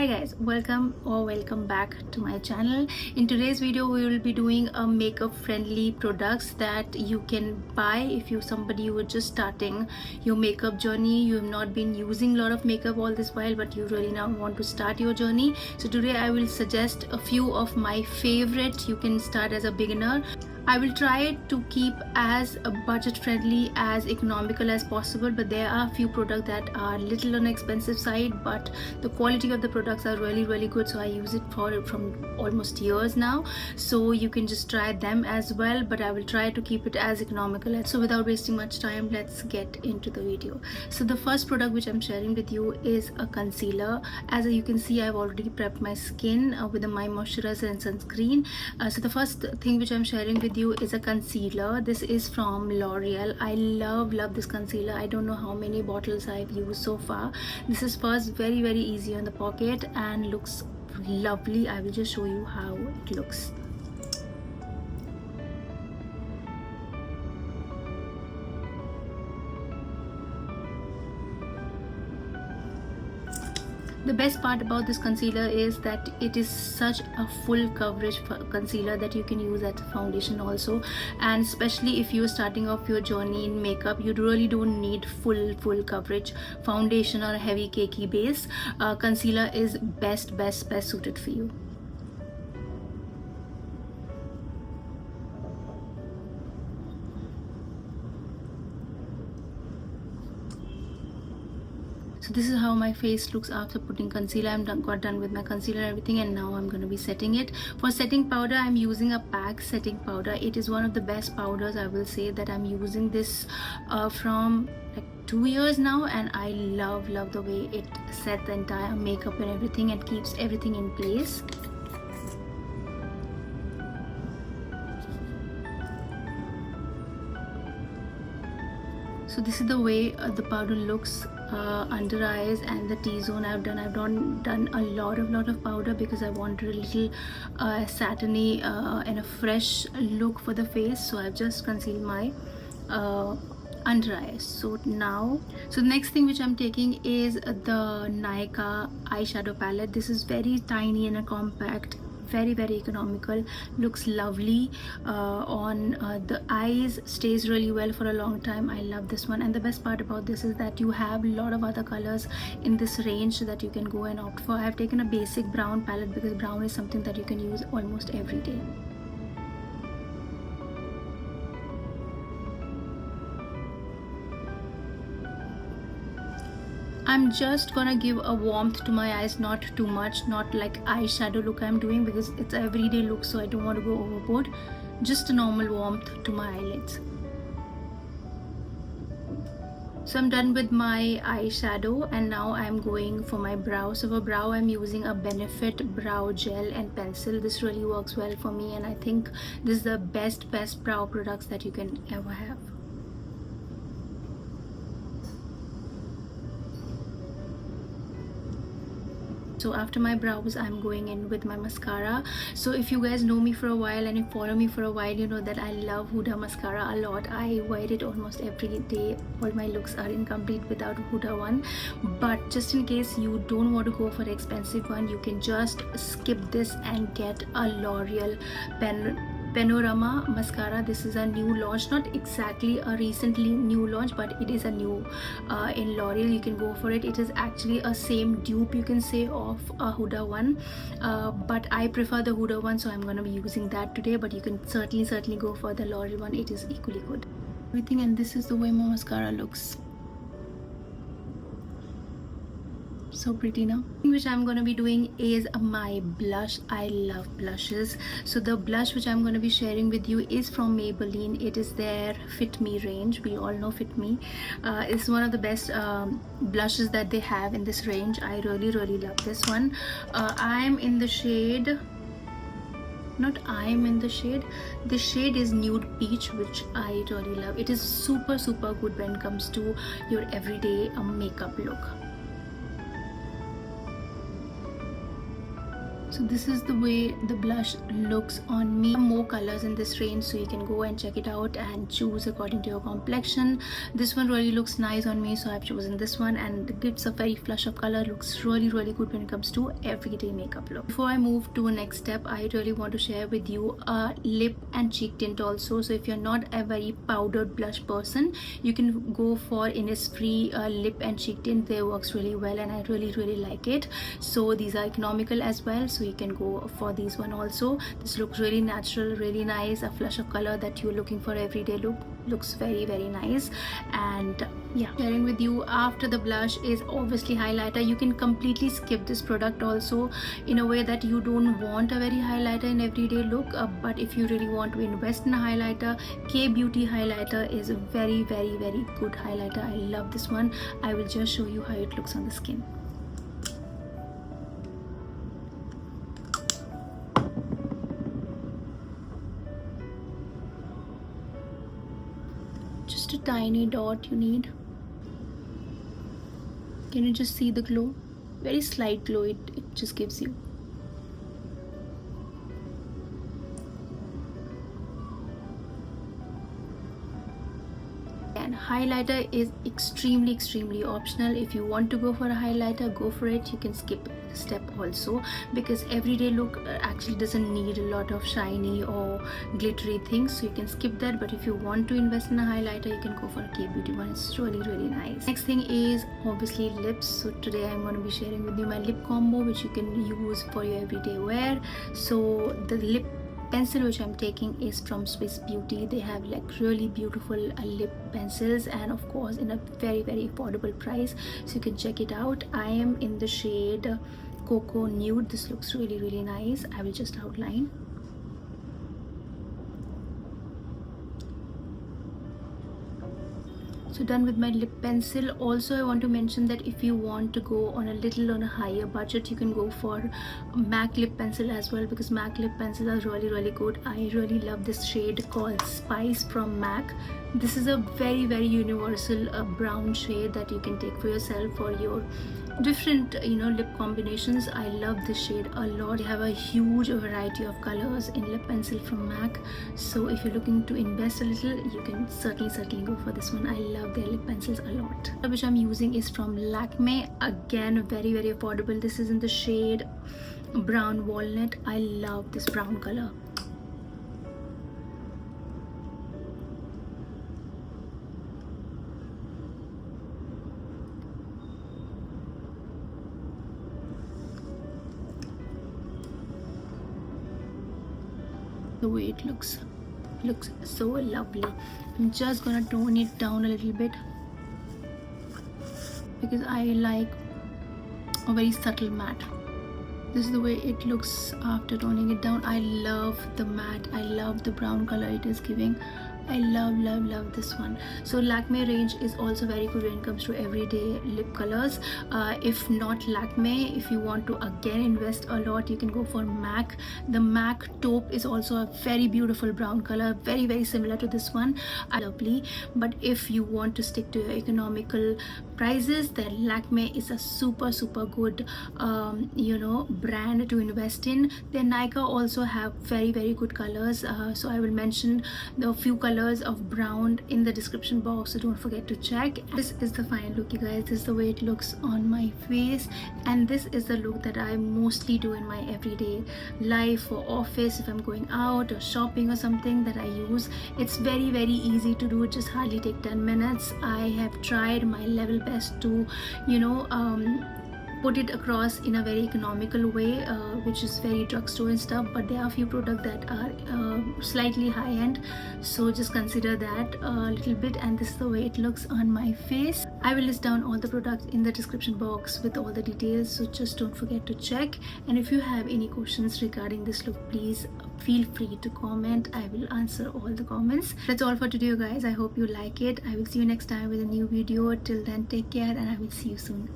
Hi guys, welcome back to my channel. In today's video we will be doing a makeup friendly products that you can buy if you somebody who are just starting your makeup journey. You have not been using a lot of makeup all this while, but you really now want to start your journey. So today I will suggest a few of my favorite. You can start as a beginner. I will try to keep as budget friendly, as economical as possible, but there are a few products that are little on expensive side, but the quality of the products are really good, so I use it from almost years now, so you can just try them as well, but I will try to keep it as economical as. So without wasting much time, let's get into the video. So the first product which I'm sharing with you is a concealer. As you can see, I've already prepped my skin with my moisturizer and sunscreen. So the first thing which I'm sharing with you is a concealer. This is from L'Oreal. I love this concealer. I don't know how many bottles I've used so far. This is first very easy on the pocket and looks lovely. I will just show you how it looks. The best part about this concealer is that it is such a full coverage concealer that you can use as a foundation also, and especially if you're starting off your journey in makeup, you really don't need full coverage foundation or a heavy cakey base. Concealer is best suited for you. So this is how my face looks after putting concealer. Got done with my concealer and everything, and now I'm going to be setting it. For setting powder, I'm using a PAC setting powder. It is one of the best powders, I will say, that I'm using this from like 2 years now, and I love the way it sets the entire makeup and everything and keeps everything in place. So this is the way the powder looks under eyes and the T-zone. I've done a lot of powder because I wanted a little satiny and a fresh look for the face. So I've just concealed my under eyes. So the next thing which I'm taking is the Nykaa eyeshadow palette. This is very tiny and a compact, very economical, looks lovely on the eyes, stays really well for a long time. I love this one, and the best part about this is that you have a lot of other colors in this range that you can go and opt for. I have taken a basic brown palette because brown is something that you can use almost every day. I'm just gonna give a warmth to my eyes, not too much, not like eyeshadow look I'm doing because it's an everyday look, so I don't want to go overboard. Just a normal warmth to my eyelids. So I'm done with my eyeshadow, and now I'm going for my brow. So for brow, I'm using a Benefit brow gel and pencil. This really works well for me, and I think this is the best brow products that you can ever have. So after my brows, I'm going in with my mascara. So if you guys know me for a while and you follow me for a while, you know that I love Huda mascara a lot. I wear it almost every day. All my looks are incomplete without Huda one. But just in case you don't want to go for an expensive one, you can just skip this and get a L'Oreal Panorama mascara. This is a new launch, not exactly a recently new launch, but it is a new in L'Oreal. You can go for it. It is actually a same dupe, you can say, of a Huda one, but I prefer the Huda one, so I'm going to be using that today. But you can certainly go for the L'Oreal one. It is equally good. Everything, and this is the way my mascara looks. So pretty now. Which I'm going to be doing is my blush. I love blushes. So the blush which I'm going to be sharing with you is from Maybelline. It is their Fit Me range. We all know Fit Me. It's one of the best blushes that they have in this range. I really love this one. I'm in the shade, the shade is Nude Peach, which I really love. It is super good when it comes to your everyday makeup look. So this is the way the blush looks on me. More colors in this range, so you can go and check it out and choose according to your complexion. This one really looks nice on me, so I've chosen this one, and it gives a very flush of color. Looks really good when it comes to everyday makeup look. Before I move to a next step, I really want to share with you a lip and cheek tint also. So if you're not a very powdered blush person, you can go for Innisfree lip and cheek tint. They works really well, and I really like it. So these are economical as well, so you can go for these one also. This looks really natural, really nice, a flush of color that you're looking for everyday look. Looks very nice. And yeah, sharing with you after the blush is obviously highlighter. You can completely skip this product also, in a way that you don't want a very highlighter in everyday look, but if you really want to invest in a highlighter, K Beauty highlighter is a very good highlighter. I love this one. I will just show you how it looks on the skin. Just a tiny dot you need. Can you just see the glow? Very slight glow it just gives you. And highlighter is extremely optional. If you want to go for a highlighter, go for it. You can skip step also, because everyday look actually doesn't need a lot of shiny or glittery things, so you can skip that. But if you want to invest in a highlighter, you can go for a K Beauty one. It's really nice. Next thing is obviously lips. So today I'm going to be sharing with you my lip combo, which you can use for your everyday wear. So the lip pencil which I'm taking is from Swiss Beauty. They have like really beautiful lip pencils, and of course in a very affordable price, so you can check it out. I am in the shade Cocoa Nude. This looks really nice. I will just outline. So done with my lip pencil. Also I want to mention that if you want to go on a higher budget, you can go for MAC lip pencil as well, because MAC lip pencils are really good. I really love this shade called Spice from MAC. This is a very universal brown shade that you can take for yourself for your different lip combinations. I love this shade a lot. They have a huge variety of colors in lip pencil from MAC, so if you're looking to invest a little, you can certainly go for this one. I love their lip pencils a lot. Which I'm using is from Lakme. Again, very affordable. This is in the shade Brown Walnut. I love this brown color. The way it looks so lovely. I'm just gonna tone it down a little bit, because I like a very subtle matte. This is the way it looks after toning it down. I love the matte. I love the brown color it is giving. I love this one. So Lakme range is also very good when it comes to everyday lip colors. If not Lakme, if you want to again invest a lot, you can go for MAC. The MAC taupe is also a very beautiful brown color, very similar to this one. Lovely. But if you want to stick to your economical prices, then Lakme is a super good brand to invest in. Then Nika also have very good colors, so I will mention the few colors of brown in the description box, so don't forget to check. This is the final look, you guys. This is the way it looks on my face, and this is the look that I mostly do in my everyday life or office. If I'm going out or shopping or something, that I use. It's very easy to do. It just hardly take 10 minutes. I have tried my level best to put it across in a very economical way, which is very drugstore and stuff, but there are a few products that are slightly high end, so just consider that a little bit. And this is the way it looks on my face. I will list down all the products in the description box with all the details, so just don't forget to check. And if you have any questions regarding this look, please feel free to comment. I will answer all the comments. That's all for today, guys. I hope you like it. I will see you next time with a new video. Till then, take care, and I will see you soon.